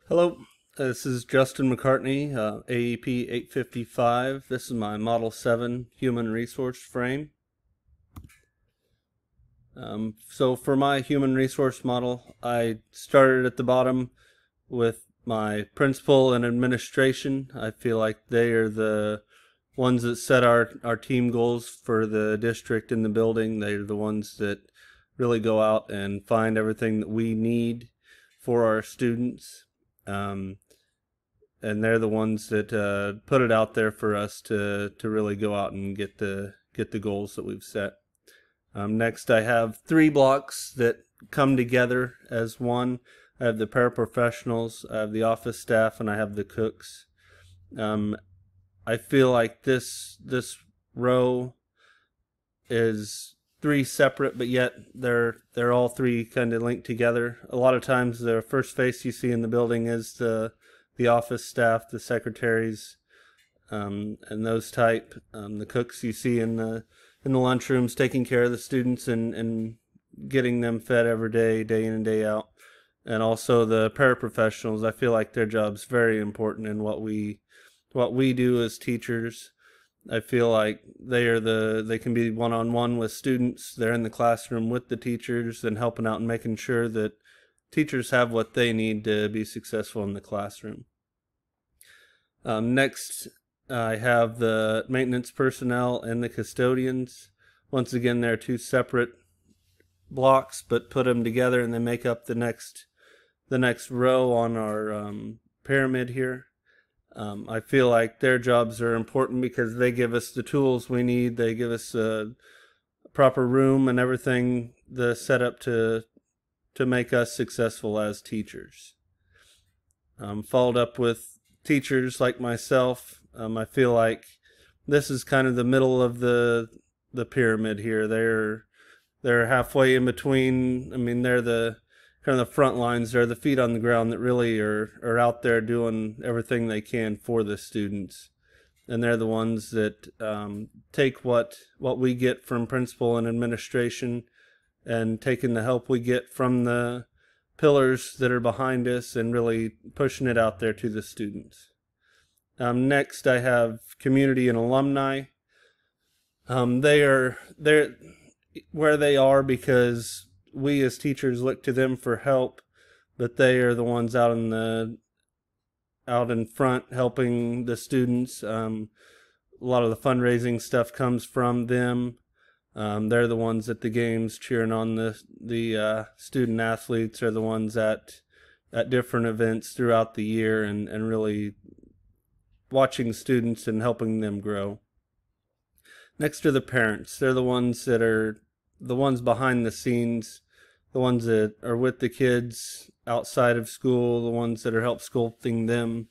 Hello, this is Justin McCartney, AEP855. This is my Model 7 human resource frame. So for my human resource model, I started at the bottom with my principal and administration. I feel like they are the ones that set our team goals for the district and the building. They're the ones that really go out and find everything that we need for our students. And they're the ones that put it out there for us to really go out and get the goals that we've set. Next, I have 3 blocks that come together as one. I have the paraprofessionals, I have the office staff, and I have the cooks. I feel like this row is 3 separate, but yet they're all 3 kind of linked together. A lot of times, the first face you see in the building is the office staff, the secretaries, and those type. The cooks you see in the lunchrooms, taking care of the students and getting them fed every day, day in and day out. And also the paraprofessionals. I feel like their job's very important in what we do as teachers. I feel like they can be one-on-one with students. They're in the classroom with the teachers and helping out and making sure that teachers have what they need to be successful in the classroom. Next, I have the maintenance personnel and the custodians. Once again, they're 2 separate blocks, but put them together and they make up the next row on our pyramid here. I feel like their jobs are important because they give us the tools we need. They give us a proper room and everything, the setup to make us successful as teachers. Followed up with teachers like myself. I feel like this is kind of the middle of the pyramid here. They're halfway in between. I mean, they're the kind of the front lines. They're the feet on the ground that really are out there doing everything they can for the students. And they're the ones that take what we get from principal and administration and taking the help we get from the pillars that are behind us and really pushing it out there to the students. Next, I have community and alumni. They're where they are because we as teachers look to them for help, but they are the ones out in front helping the students. A lot of the fundraising stuff comes from them. They're the ones at the games cheering on the student athletes, are the ones at different events throughout the year and really watching students and helping them grow. Next are the parents. They're the ones that are the ones behind the scenes, the ones that are with the kids outside of school, the ones that are help sculpting them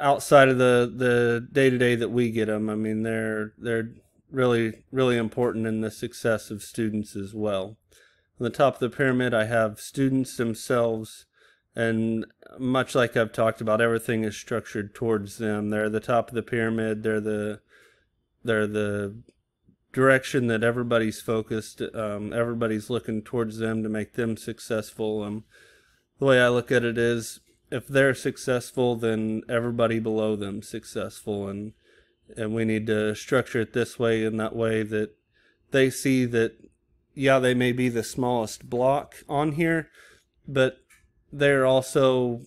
outside of the day-to-day that we get them. I mean, they're really, really important in the success of students as well. On the top of the pyramid, I have students themselves, and much like I've talked about, everything is structured towards them. They're the top of the pyramid. They're the direction that everybody's focused. Everybody's looking towards them to make them successful. The way I look at it is, if they're successful, then everybody below them successful, and we need to structure it this way and that way, that they see that, yeah, they may be the smallest block on here, but they're also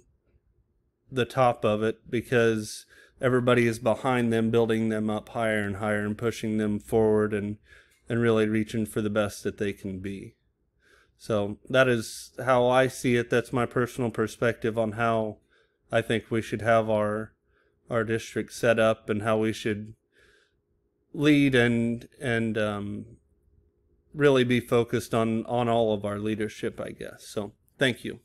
the top of it because everybody is behind them, building them up higher and higher and pushing them forward and really reaching for the best that they can be. So that is how I see it. That's my personal perspective on how I think we should have our district set up and how we should lead and really be focused on all of our leadership, I guess. So thank you.